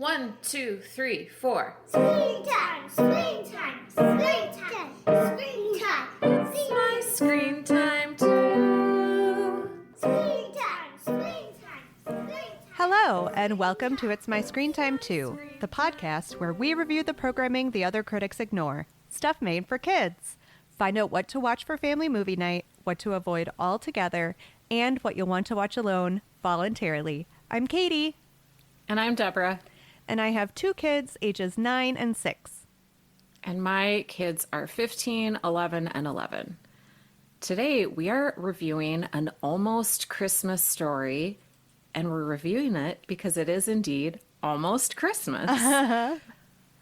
1, 2, 3, 4. Springtime, springtime, springtime, springtime. It's my screen time too. Springtime, springtime, springtime. Hello, and welcome to It's My Screen Time Too, the podcast where we review the programming the other critics ignore. Stuff made for kids. Find out what to watch for family movie night, what to avoid altogether, and what you'll want to watch alone voluntarily. I'm Katie. And I'm Deborah. And I have two kids, ages 9 and 6. And my kids are 15, 11, and 11. Today, we are reviewing an almost Christmas story, and we're reviewing it because it is indeed almost Christmas.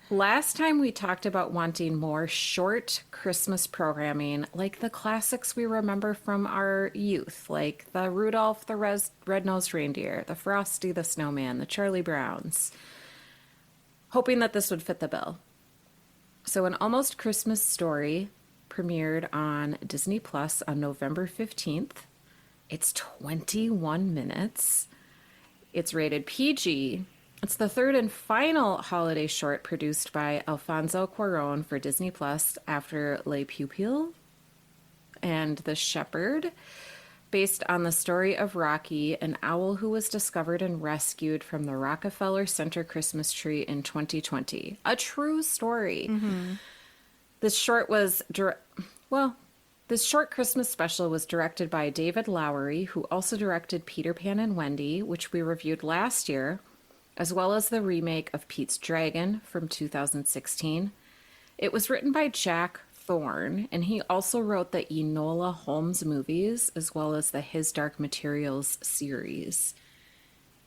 Last time we talked about wanting more short Christmas programming, like the classics we remember from our youth, like the Rudolph the Red-Nosed Reindeer, the Frosty the Snowman, the Charlie Browns, hoping that this would fit the bill. So An Almost Christmas Story premiered on Disney Plus on November 15th. It's 21 minutes. It's rated PG. It's the third and final holiday short produced by Alfonso Cuarón for Disney Plus after Les Pupilles and The Shepherd, based on the story of Rocky, an owl who was discovered and rescued from the Rockefeller Center Christmas tree in 2020. A true story. Mm-hmm. This short Christmas special was directed by David Lowery, who also directed Peter Pan and Wendy, which we reviewed last year, as well as the remake of Pete's Dragon from 2016. It was written by Jack Thorne, and he also wrote the Enola Holmes movies, as well as the His Dark Materials series.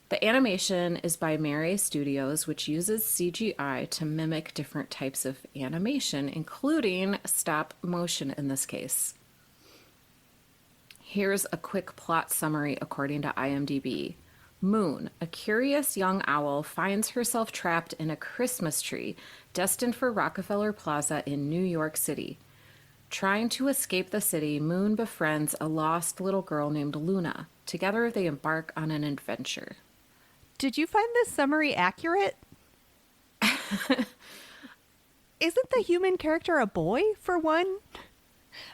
The animation is by Mare Studios, which uses CGI to mimic different types of animation, including stop motion in this case. Here's a quick plot summary according to IMDb. Moon, a curious young owl, finds herself trapped in a Christmas tree destined for Rockefeller Plaza in New York City. Trying to escape the city, Moon befriends a lost little girl named Luna. Together, they embark on an adventure. Did you find this summary accurate? Isn't the human character a boy, for one?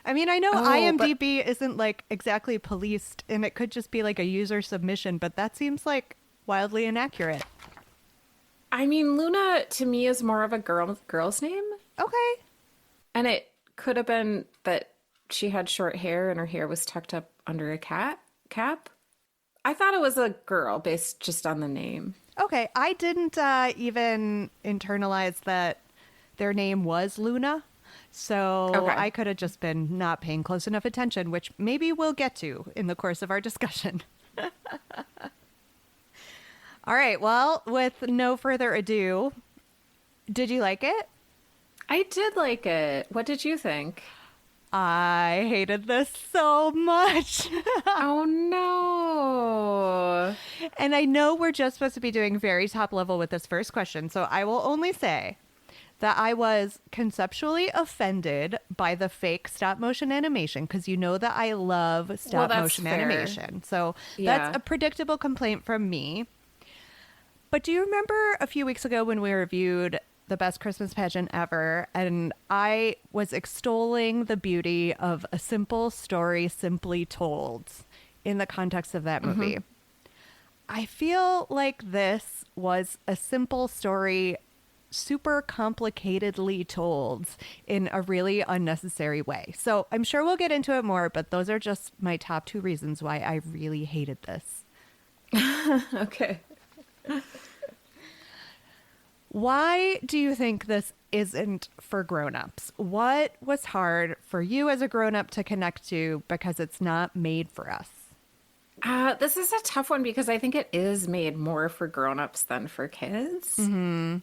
I mean, I know IMDb isn't like exactly policed, and it could just be like a user submission, but that seems like wildly inaccurate. I mean, Luna to me is more of a girl's name. Okay. And it could have been that she had short hair and her hair was tucked up under a cap. I thought it was a girl based just on the name. Okay, I didn't even internalize that their name was Luna. So okay. I could have just been not paying close enough attention, which maybe we'll get to in the course of our discussion. All right. Well, with no further ado, did you like it? I did like it. What did you think? I hated this so much. Oh, no. And I know we're just supposed to be doing very top level with this first question, so I will only say that I was conceptually offended by the fake stop motion animation, because you know that I love stop motion animation. So that's a predictable complaint from me. But do you remember a few weeks ago when we reviewed The Best Christmas Pageant Ever, and I was extolling the beauty of a simple story simply told in the context of that movie? Mm-hmm. I feel like this was a simple story super complicatedly told in a really unnecessary way. So I'm sure we'll get into it more, but those are just my top two reasons why I really hated this. Okay. Why do you think this isn't for grown-ups? What was hard for you as a grown-up to connect to because it's not made for us? This is a tough one because I think it is made more for grown-ups than for kids. Mm-hmm.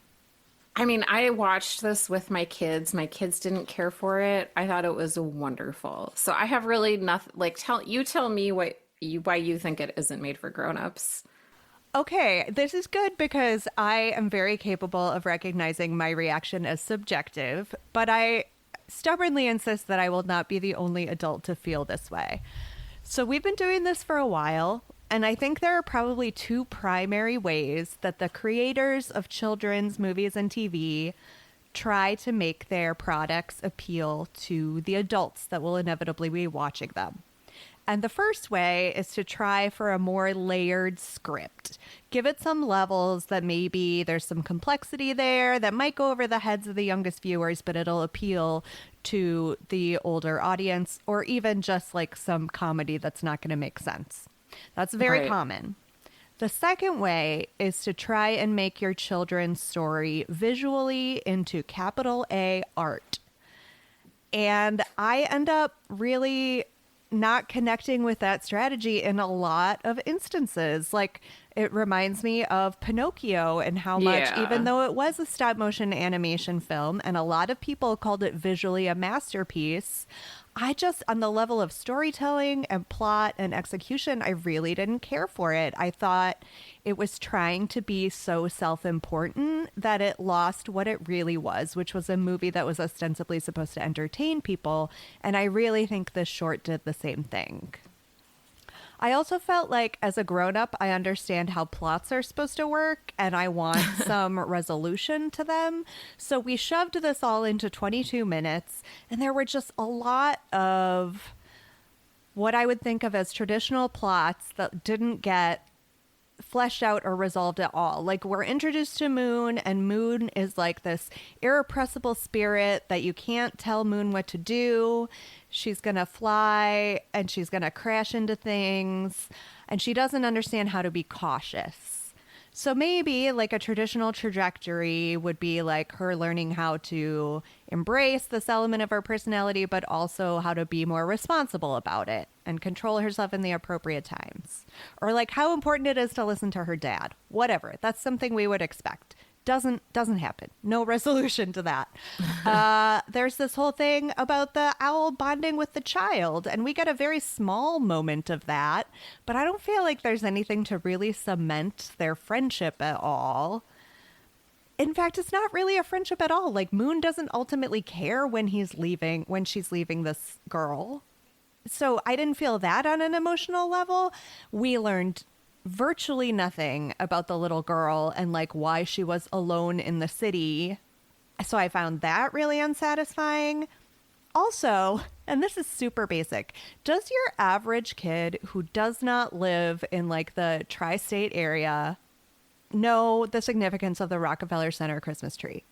I mean, I watched this with my kids. My kids didn't care for it. I thought it was wonderful. So I have really nothing, like, tell me why you think it isn't made for grown-ups. Okay, this is good because I am very capable of recognizing my reaction as subjective, but I stubbornly insist that I will not be the only adult to feel this way. So we've been doing this for a while. And I think there are probably two primary ways that the creators of children's movies and TV try to make their products appeal to the adults that will inevitably be watching them. And the first way is to try for a more layered script. Give it some levels that maybe there's some complexity there that might go over the heads of the youngest viewers, but it'll appeal to the older audience, or even just like some comedy that's not going to make sense. That's very Right. common. The second way is to try and make your children's story visually into capital A art. And I end up really not connecting with that strategy in a lot of instances. Like, it reminds me of Pinocchio and how much, Yeah. even though it was a stop motion animation film and a lot of people called it visually a masterpiece, I just, on the level of storytelling and plot and execution, I really didn't care for it. I thought it was trying to be so self-important that it lost what it really was, which was a movie that was ostensibly supposed to entertain people. And I really think this short did the same thing. I also felt like as a grown-up, I understand how plots are supposed to work and I want some resolution to them. So we shoved this all into 22 minutes and there were just a lot of what I would think of as traditional plots that didn't get fleshed out or resolved at all. Like, we're introduced to Moon, and Moon is like this irrepressible spirit that you can't tell Moon what to do. She's going to fly and she's going to crash into things, and she doesn't understand how to be cautious. So maybe like a traditional trajectory would be like her learning how to embrace this element of her personality, but also how to be more responsible about it and control herself in the appropriate times. Or like how important it is to listen to her dad. Whatever. That's something we would expect. Doesn't happen. No resolution to that. There's this whole thing about the owl bonding with the child, and we get a very small moment of that, but I don't feel like there's anything to really cement their friendship at all. In fact, it's not really a friendship at all. Like, Moon doesn't ultimately care when she's leaving this girl. So I didn't feel that on an emotional level. We learned virtually nothing about the little girl and like why she was alone in the city. So I found that really unsatisfying. Also, and this is super basic, does your average kid who does not live in like the tri-state area know the significance of the Rockefeller Center Christmas tree?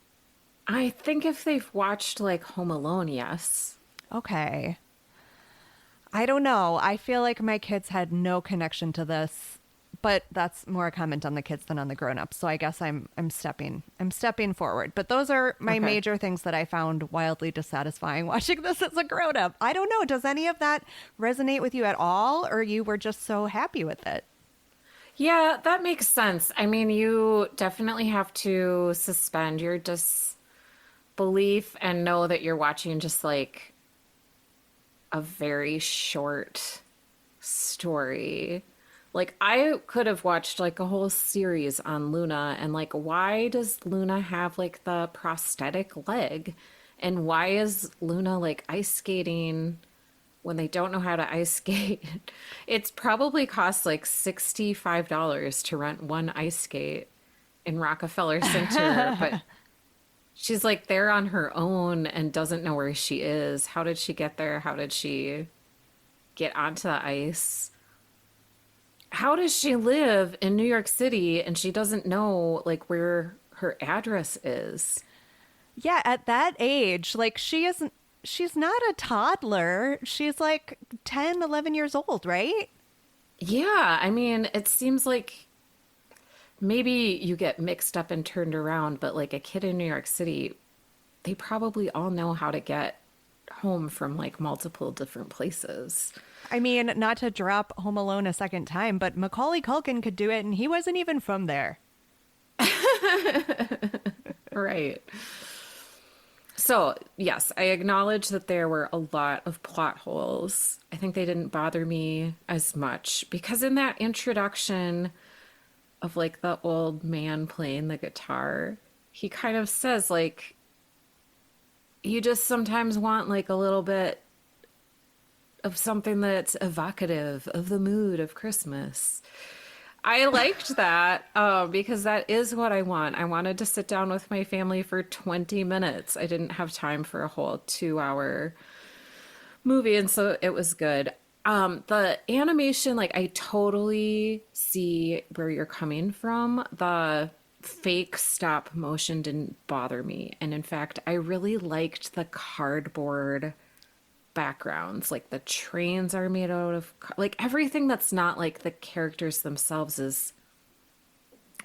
I think if they've watched like Home Alone, yes. Okay. I don't know. I feel like my kids had no connection to this, but that's more a comment on the kids than on the grown-ups. So I guess I'm stepping forward. But those are my Okay. major things that I found wildly dissatisfying watching this as a grown-up. I don't know. Does any of that resonate with you at all, or you were just so happy with it? Yeah, that makes sense. I mean, you definitely have to suspend your disbelief and know that you're watching just like a very short story. Like, I could have watched like a whole series on Luna and like, why does Luna have like the prosthetic leg? And why is Luna like ice skating when they don't know how to ice skate? It's probably cost like $65 to rent one ice skate in Rockefeller Center, but she's like there on her own and doesn't know where she is. How did she get there? How did she get onto the ice? How does she live in New York City and she doesn't know like where her address is? Yeah, at that age, like she's not a toddler. She's like 10, 11 years old, right? Yeah, I mean, it seems like maybe you get mixed up and turned around, but like a kid in New York City, they probably all know how to get home from like multiple different places. I mean, not to drop Home Alone a second time, but Macaulay Culkin could do it and he wasn't even from there. Right. So, yes, I acknowledge that there were a lot of plot holes. I think they didn't bother me as much because in that introduction of like the old man playing the guitar, he kind of says like you just sometimes want like a little bit of something that's evocative of the mood of Christmas. I liked that because that is what I want. I wanted to sit down with my family for 20 minutes. I didn't have time for a whole 2 hour movie, and so it was good. The animation, like, I totally see where you're coming from. The fake stop motion didn't bother me. And in fact, I really liked the cardboard backgrounds. Like, the trains are made out of, like, everything that's not like the characters themselves is,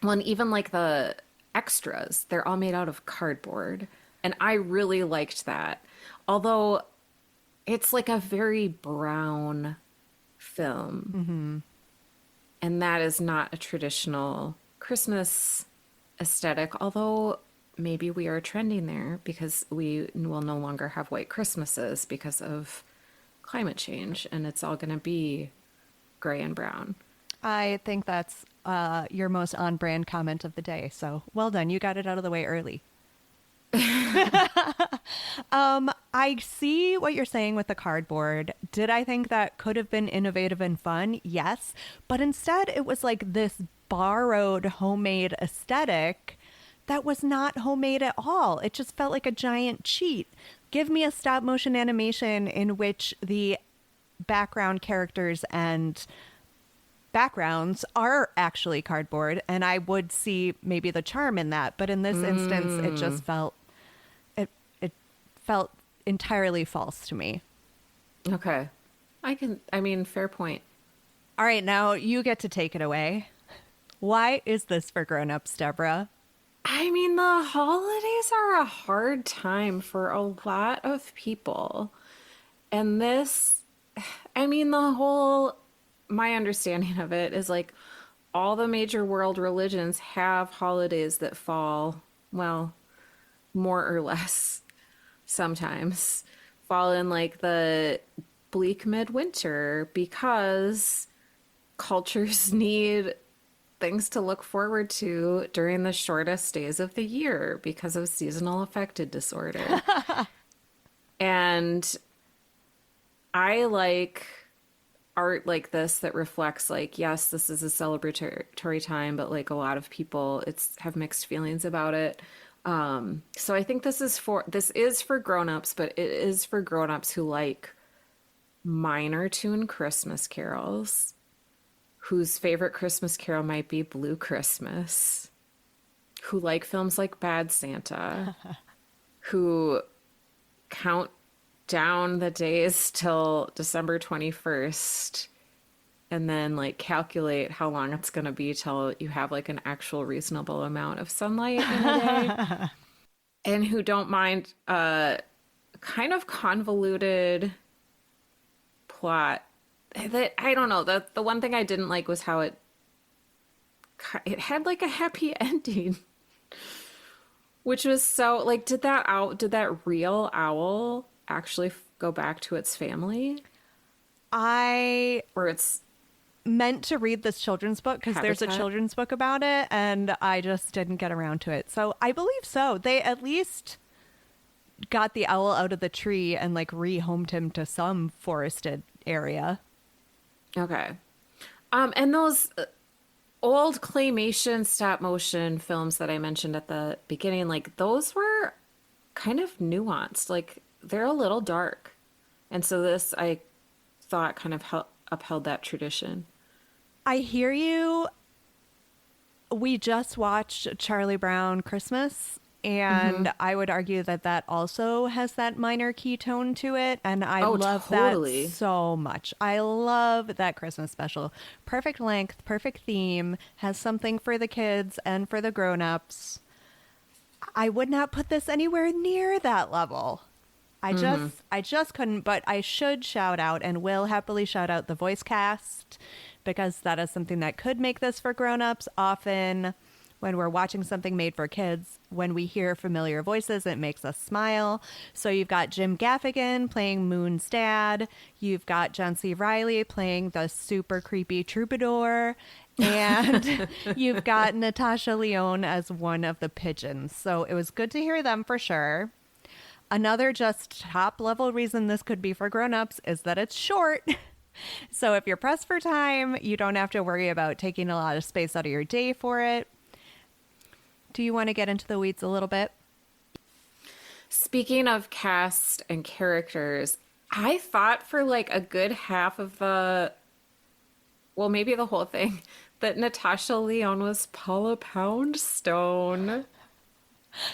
well, and even like the extras, they're all made out of cardboard. And I really liked that. Although it's like a very brown film. And that is not a traditional Christmas aesthetic, although maybe we are trending there because we will no longer have white Christmases because of climate change, and it's all going to be gray and brown. I think that's your most on-brand comment of the day. So well done. You got it out of the way early. I see what you're saying with the cardboard. Did I think that could have been innovative and fun? Yes. But instead, it was like this borrowed homemade aesthetic that was not homemade at all. It just felt like a giant cheat. Give me a stop motion animation in which the background characters and backgrounds are actually cardboard, and I would see maybe the charm in that. But in this instance, it just felt it felt entirely false to me. Okay. I mean, fair point. All right, now you get to take it away. Why is this for grown-ups, Deborah? I mean, the holidays are a hard time for a lot of people. And this, I mean, my understanding of it is like all the major world religions have holidays that fall, well, more or less sometimes fall in like the bleak midwinter because cultures need things to look forward to during the shortest days of the year because of seasonal affective disorder. And I like art like this that reflects like, yes, this is a celebratory time, but like a lot of people have mixed feelings about it. So I think this is for grown-ups, but it is for grown-ups who like minor tune Christmas carols, whose favorite Christmas carol might be Blue Christmas, who like films like Bad Santa, who count down the days till December 21st and then like calculate how long it's going to be till you have like an actual reasonable amount of sunlight in a day, and who don't mind kind of convoluted plot that I don't know. The one thing I didn't like was how it had like a happy ending, which was so like, did that real owl actually go back to its family? Or it's meant to read this children's book because there's a children's book about it, and I just didn't get around to it. So I believe so. They at least got the owl out of the tree and like rehomed him to some forested area. Okay. And those old claymation stop motion films that I mentioned at the beginning, like those were kind of nuanced. Like they're a little dark. And so this, I thought, kind of upheld that tradition. I hear you. We just watched Charlie Brown Christmas, and I would argue that that also has that minor key tone to it, and I love totally. that so much. I love that Christmas special. Perfect length, perfect theme, has something for the kids and for the grown-ups. I would not put this anywhere near that level. I just couldn't, but I should shout out and will happily shout out the voice cast, because that is something that could make this for grown-ups. Often when we're watching something made for kids, when we hear familiar voices, it makes us smile. So you've got Jim Gaffigan playing Moon's dad. You've got John C. Reilly playing the super creepy troubadour. And you've got Natasha Lyonne as one of the pigeons. So it was good to hear them for sure. Another just top level reason this could be for grown-ups is that it's short. So if you're pressed for time, you don't have to worry about taking a lot of space out of your day for it. Do you want to get into the weeds a little bit? Speaking of cast and characters, I thought for like a good half of well, maybe the whole thing, that Natasha Lyonne was Paula Poundstone.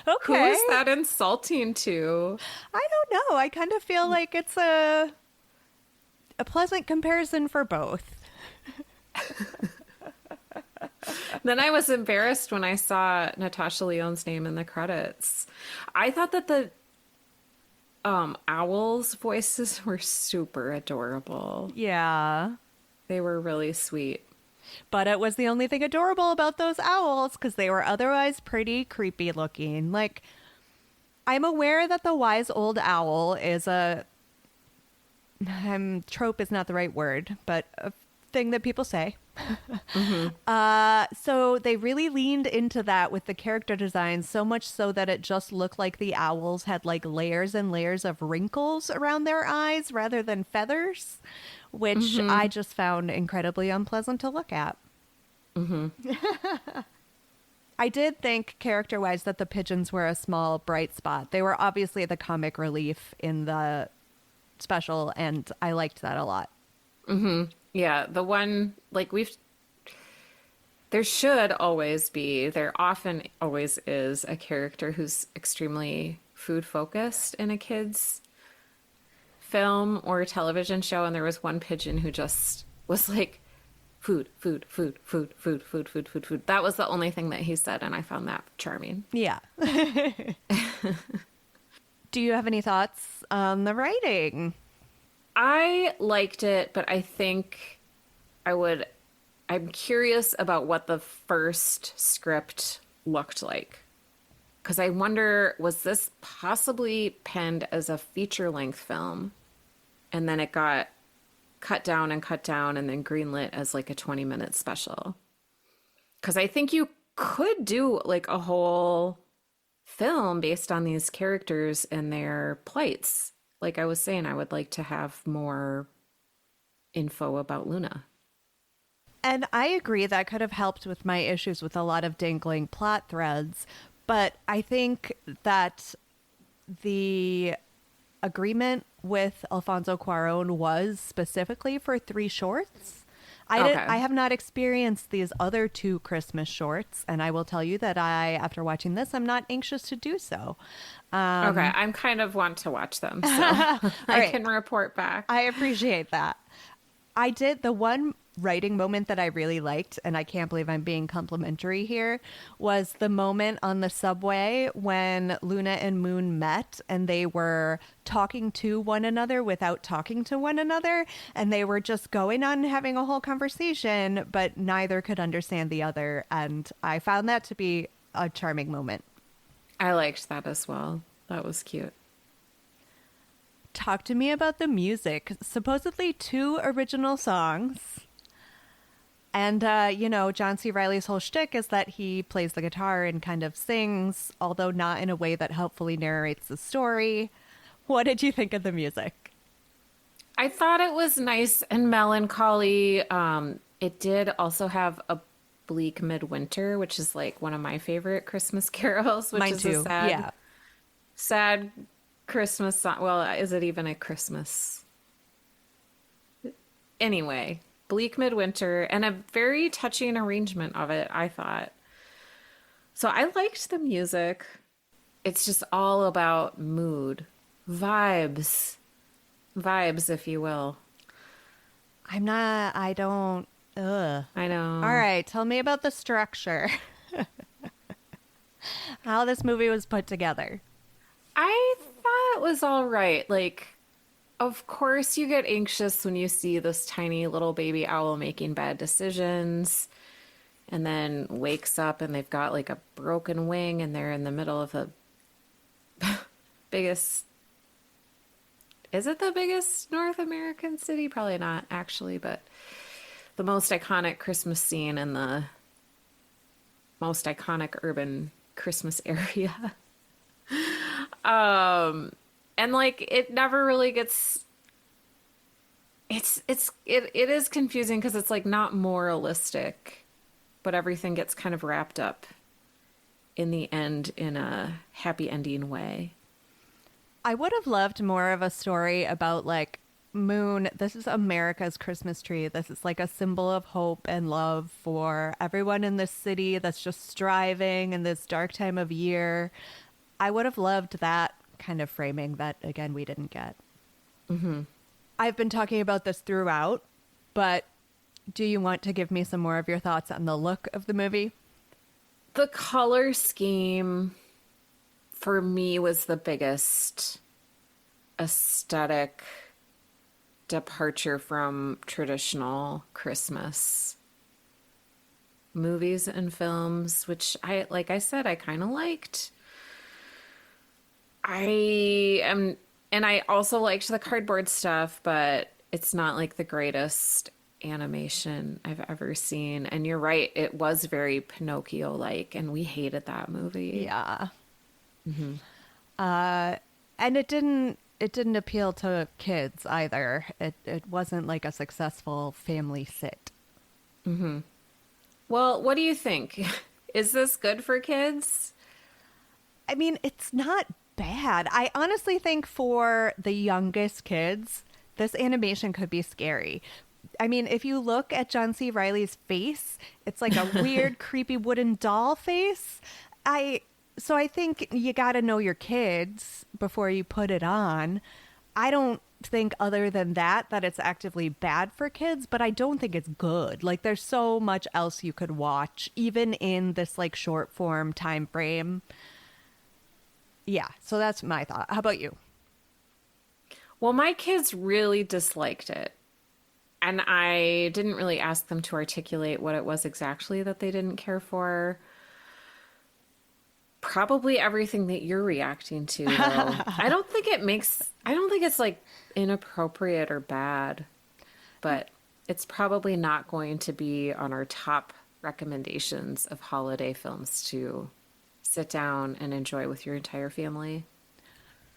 Who Okay. is that insulting to? I don't know. I kind of feel like it's a pleasant comparison for both. Then I was embarrassed when I saw Natasha Lyonne's name in the credits. I thought that the owls' voices were super adorable. Yeah. They were really sweet. But it was the only thing adorable about those owls because they were otherwise pretty creepy looking. Like, I'm aware that the wise old owl is trope is not the right word, but a thing that people say. So they really leaned into that with the character design, so much so that it just looked like the owls had like layers and layers of wrinkles around their eyes rather than feathers, which I just found incredibly unpleasant to look at. I did think character-wise that the pigeons were a small bright spot. They were obviously the comic relief in the special, and I liked that a lot. Yeah, the one, like, there should always be, there often always is a character who's extremely food focused in a kid's film or television show, and there was one pigeon who just was like, food, food, food, food, food, food, food, food, food. That was the only thing that he said, and I found that charming. Yeah. Do you have any thoughts on the writing? I liked it, but I think I'm curious about what the first script looked like. Because I wonder, was this possibly penned as a feature-length film? And then it got cut down and then greenlit as like a 20-minute special. Because I think you could do like a whole film based on these characters and their plights. Like I was saying, I would like to have more info about Luna. And I agree that could have helped with my issues with a lot of dangling plot threads. But I think that the agreement with Alfonso Cuarón was specifically for 3 shorts. I have not experienced these other 2 Christmas shorts, and I will tell you that after watching this, I'm not anxious to do so. Okay, I'm kind of want to watch them, so I right. can report back. I appreciate that. I did the one writing moment that I really liked, and I can't believe I'm being complimentary here, was the moment on the subway when Luna and Moon met and they were talking to one another without talking to one another, and they were just going on and having a whole conversation, but neither could understand the other, and I found that to be a charming moment. I liked that as well. That was cute. Talk to me about the music. Supposedly 2 original songs. And, John C. Reilly's whole shtick is that he plays the guitar and kind of sings, although not in a way that helpfully narrates the story. What did you think of the music? I thought it was nice and melancholy. It did also have a bleak midwinter, which is like one of my favorite Christmas carols, which Mine is too. a sad Christmas song. Well, is it even a Christmas? Anyway, bleak midwinter, and a very touching arrangement of it, I thought. So I liked the music. It's just all about mood, vibes, if you will. I don't. Ugh. I know. All right, tell me about the structure. How this movie was put together. I thought it was all right. Like, of course you get anxious when you see this tiny little baby owl making bad decisions and then wakes up and they've got like a broken wing and they're in the middle of the biggest... Is it the biggest North American city? Probably not, actually, but the most iconic Christmas scene in the most iconic urban Christmas area. And like it never really gets it is confusing because it's like not moralistic, but everything gets kind of wrapped up in the end in a happy ending way. I would have loved more of a story about like Moon. This is America's Christmas tree. This is like a symbol of hope and love for everyone in this city that's just striving in this dark time of year. I would have loved that kind of framing that, again, we didn't get. I've been talking about this throughout, but do you want to give me some more of your thoughts on the look of the movie? The color scheme for me was the biggest aesthetic departure from traditional Christmas movies and films, which like I said, I kind of liked. And I also liked the cardboard stuff, but it's not like the greatest animation I've ever seen. And you're right, it was very Pinocchio-like, and we hated that movie. Yeah. And it didn't appeal to kids either. It wasn't like a successful family sit. Well, what do you think? Is this good for kids? I mean, it's not bad. I honestly think for the youngest kids, this animation could be scary. I mean, if you look at John C. Reilly's face, it's like a weird, creepy wooden doll face. So I think you got to know your kids before you put it on. I don't think other than that it's actively bad for kids, but I don't think it's good. Like there's so much else you could watch even in this like short form time frame. Yeah, so that's my thought. How about you? Well, my kids really disliked it. And I didn't really ask them to articulate what it was exactly that they didn't care for. Probably everything that you're reacting to, though. I don't think it's like inappropriate or bad, but it's probably not going to be on our top recommendations of holiday films to sit down and enjoy with your entire family.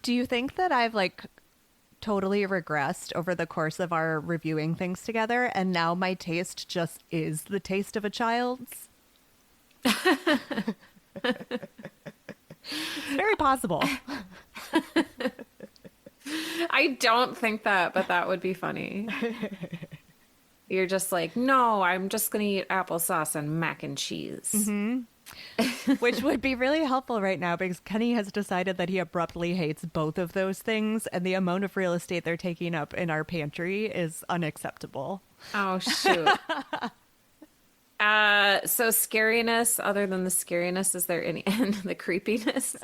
Do you think that I've like totally regressed over the course of our reviewing things together and now my taste just is the taste of a child's? It's very possible. I don't think that, but that would be funny. You're just like, no, I'm just going to eat applesauce and mac and cheese. Which would be really helpful right now because Kenny has decided that he abruptly hates both of those things, and the amount of real estate they're taking up in our pantry is unacceptable. Oh, shoot. So scariness, other than the scariness, is there any and the creepiness?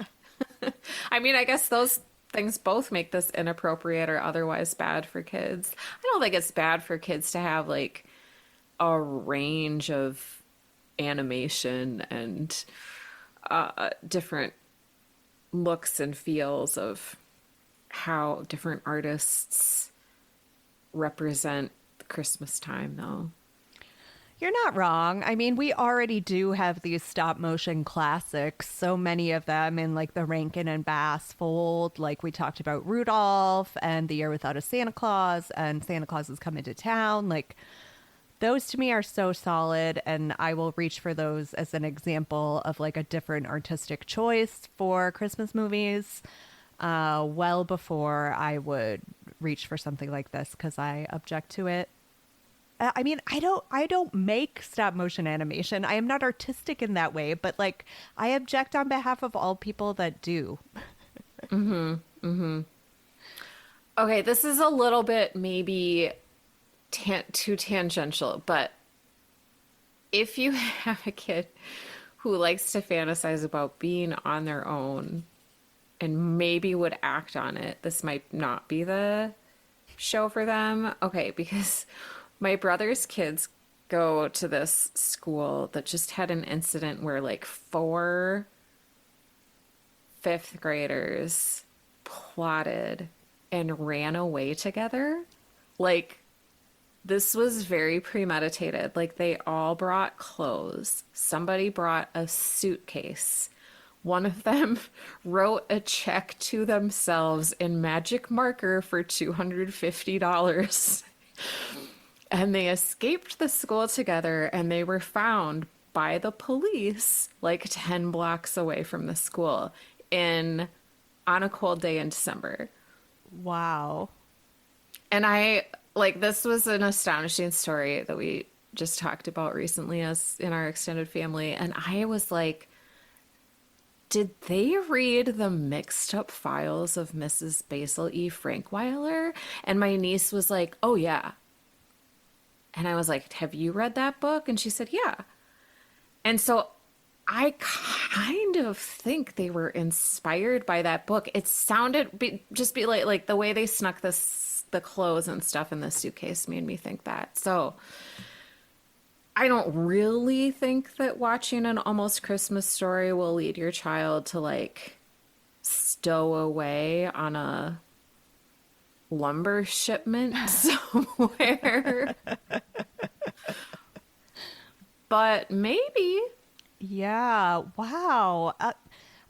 I mean, I guess those things both make this inappropriate or otherwise bad for kids. I don't think it's bad for kids to have like a range of animation and different looks and feels of how different artists represent the Christmas time, though. You're not wrong. I mean, we already do have these stop motion classics, so many of them in like the Rankin and Bass fold. Like we talked about Rudolph and The Year Without a Santa Claus and Santa Claus Is Coming to Town. Like those to me are so solid, and I will reach for those as an example of like a different artistic choice for Christmas movies well before I would reach for something like this because I object to it. I mean, I don't make stop motion animation. I am not artistic in that way, but like I object on behalf of all people that do. Okay, this is a little bit maybe too tangential, but if you have a kid who likes to fantasize about being on their own and maybe would act on it, this might not be the show for them. Okay, because my brother's kids go to this school that just had an incident where like 4 fifth graders plotted and ran away together. Like, this was very premeditated. Like, they all brought clothes. Somebody brought a suitcase one of them wrote a check to themselves in magic marker for $250. And they escaped the school together, and they were found by the police like 10 blocks away from the school on a cold day in December. Wow. And this was an astonishing story that we just talked about recently as in our extended family. And I was like, did they read the mixed up files of Mrs. Basil E. Frankweiler? And my niece was like, oh, yeah. And I was like, have you read that book? And she said, yeah. And so I kind of think they were inspired by that book. It sounded like the way they snuck the clothes and stuff in the suitcase made me think that. So I don't really think that watching an Almost Christmas Story will lead your child to like stow away on a lumber shipment somewhere. But maybe. Yeah. Wow.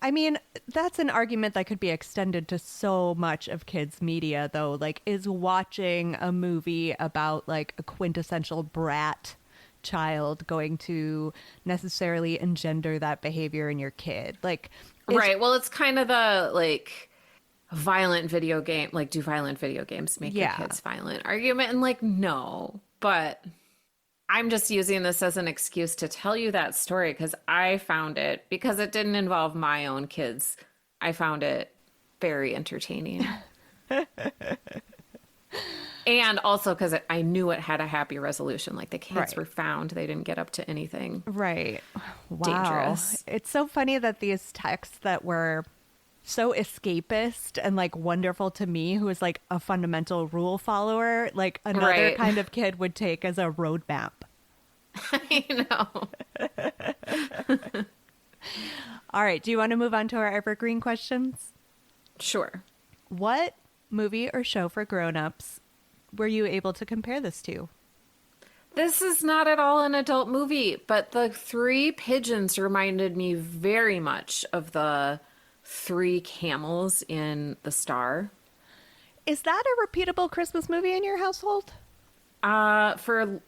I mean, that's an argument that could be extended to so much of kids' media, though. Like, is watching a movie about like a quintessential brat child going to necessarily engender that behavior in your kid? Like, Right. Well, it's kind of the like violent video game, like, do violent video games make your kids violent argument? And like, no, but I'm just using this as an excuse to tell you that story because I found it, because it didn't involve my own kids. I found it very entertaining. And also because I knew it had a happy resolution. Like the kids were found. They didn't get up to anything dangerous. It's so funny that these texts that were so escapist and like wonderful to me, who is like a fundamental rule follower, like another kind of kid would take as a roadmap. I know. All right. Do you want to move on to our evergreen questions? Sure. What movie or show for grown-ups were you able to compare this to? This is not at all an adult movie, but the three pigeons reminded me very much of the three camels in The Star. Is that a repeatable Christmas movie in your household? For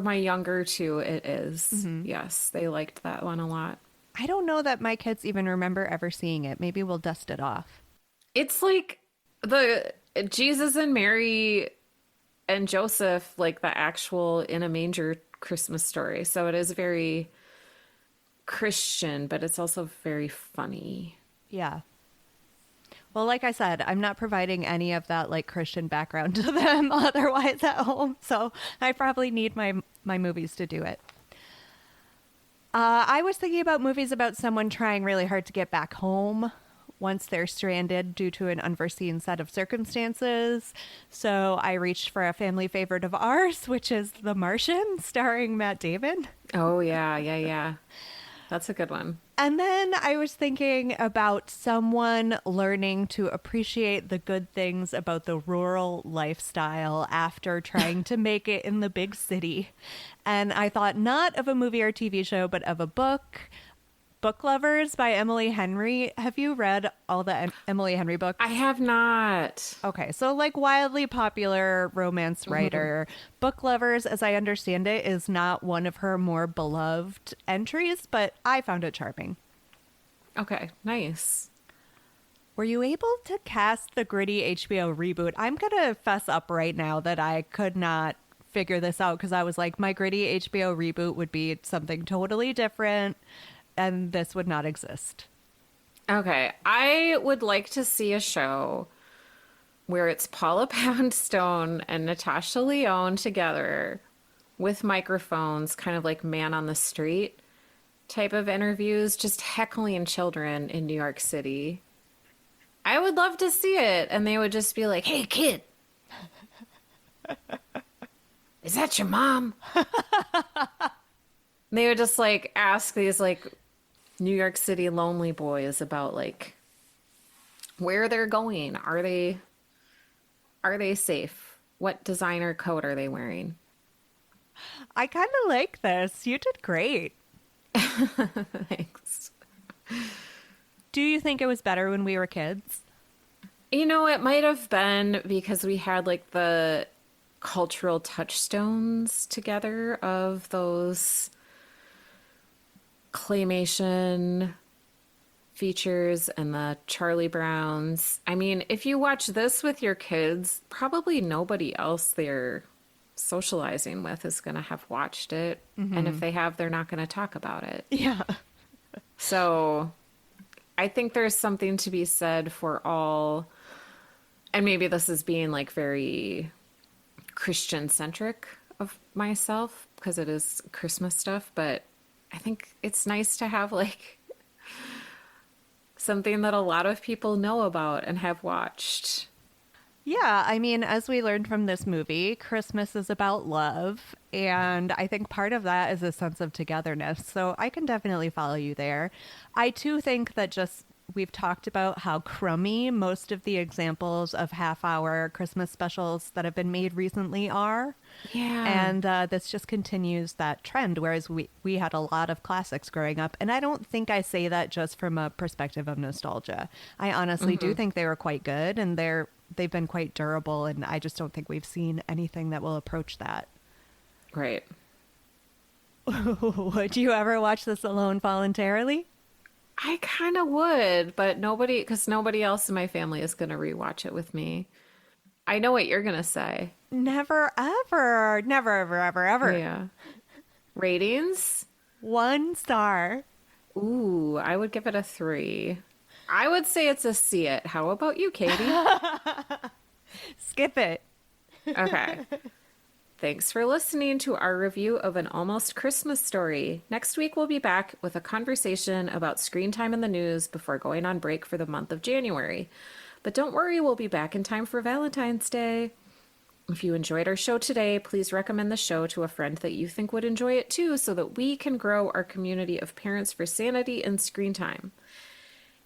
my younger two, it is. Mm-hmm. Yes, they liked that one a lot. I don't know that my kids even remember ever seeing it. Maybe we'll dust it off. It's like the Jesus and Mary and Joseph, like the actual in a manger Christmas story. So it is very Christian, but it's also very funny. Yeah. Well, like I said, I'm not providing any of that like Christian background to them otherwise at home. So I probably need my movies to do it. I was thinking about movies about someone trying really hard to get back home once they're stranded due to an unforeseen set of circumstances. So I reached for a family favorite of ours, which is The Martian, starring Matt Damon. Oh, yeah. That's a good one. And then I was thinking about someone learning to appreciate the good things about the rural lifestyle after trying to make it in the big city. And I thought not of a movie or TV show, but of a book. Book Lovers by Emily Henry. Have you read all the Emily Henry books? I have not. Okay, so like wildly popular romance writer. Book Lovers, as I understand it, is not one of her more beloved entries, but I found it charming. Okay, nice. Were you able to cast the gritty HBO reboot? I'm going to fess up right now that I could not figure this out because I was like, my gritty HBO reboot would be something totally different. And this would not exist. Okay. I would like to see a show where it's Paula Poundstone and Natasha Lyonne together with microphones, kind of like Man on the Street type of interviews, just heckling children in New York City. I would love to see it. And they would just be like, hey, kid, is that your mom? They would just like ask these like New York City lonely boys about like where they're going. Are they safe? What designer coat are they wearing? I kind of like this. You did great. Thanks. Do you think it was better when we were kids? You know, it might have been because we had like the cultural touchstones together of those claymation features and the Charlie Browns. I mean, if you watch this with your kids, probably nobody else they're socializing with is going to have watched it. And if they have, they're not going to talk about it. Yeah. So I think there's something to be said for all, and maybe this is being like very Christian centric of myself because it is Christmas stuff, but I think it's nice to have like something that a lot of people know about and have watched. Yeah, I mean, as we learned from this movie, Christmas is about love. And I think part of that is a sense of togetherness. So I can definitely follow you there. I too think that just we've talked about how crummy most of the examples of half-hour Christmas specials that have been made recently are. Yeah. And this just continues that trend, whereas we had a lot of classics growing up. And I don't think I say that just from a perspective of nostalgia. I honestly do think they were quite good, and they've been quite durable, and I just don't think we've seen anything that will approach that. Right. Would you ever watch this alone voluntarily? I kind of would, but because nobody else in my family is going to rewatch it with me. I know what you're going to say. Never, ever. Never, ever, ever, ever. Yeah. Ratings? 1 star. Ooh, I would give it a 3. I would say it's a see it. How about you, Katie? Skip it. Okay. Thanks for listening to our review of An Almost Christmas Story. Next week, we'll be back with a conversation about screen time in the news before going on break for the month of January. But don't worry, we'll be back in time for Valentine's Day. If you enjoyed our show today, please recommend the show to a friend that you think would enjoy it too, so that we can grow our community of parents for sanity and screen time.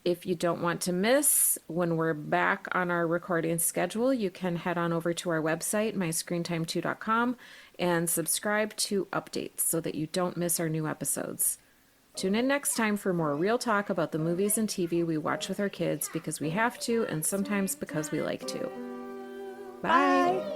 If you don't want to miss when we're back on our recording schedule, you can head on over to our website, myscreentime2.com, and subscribe to updates so that you don't miss our new episodes. Tune in next time for more real talk about the movies and TV we watch with our kids because we have to and sometimes because we like to. Bye.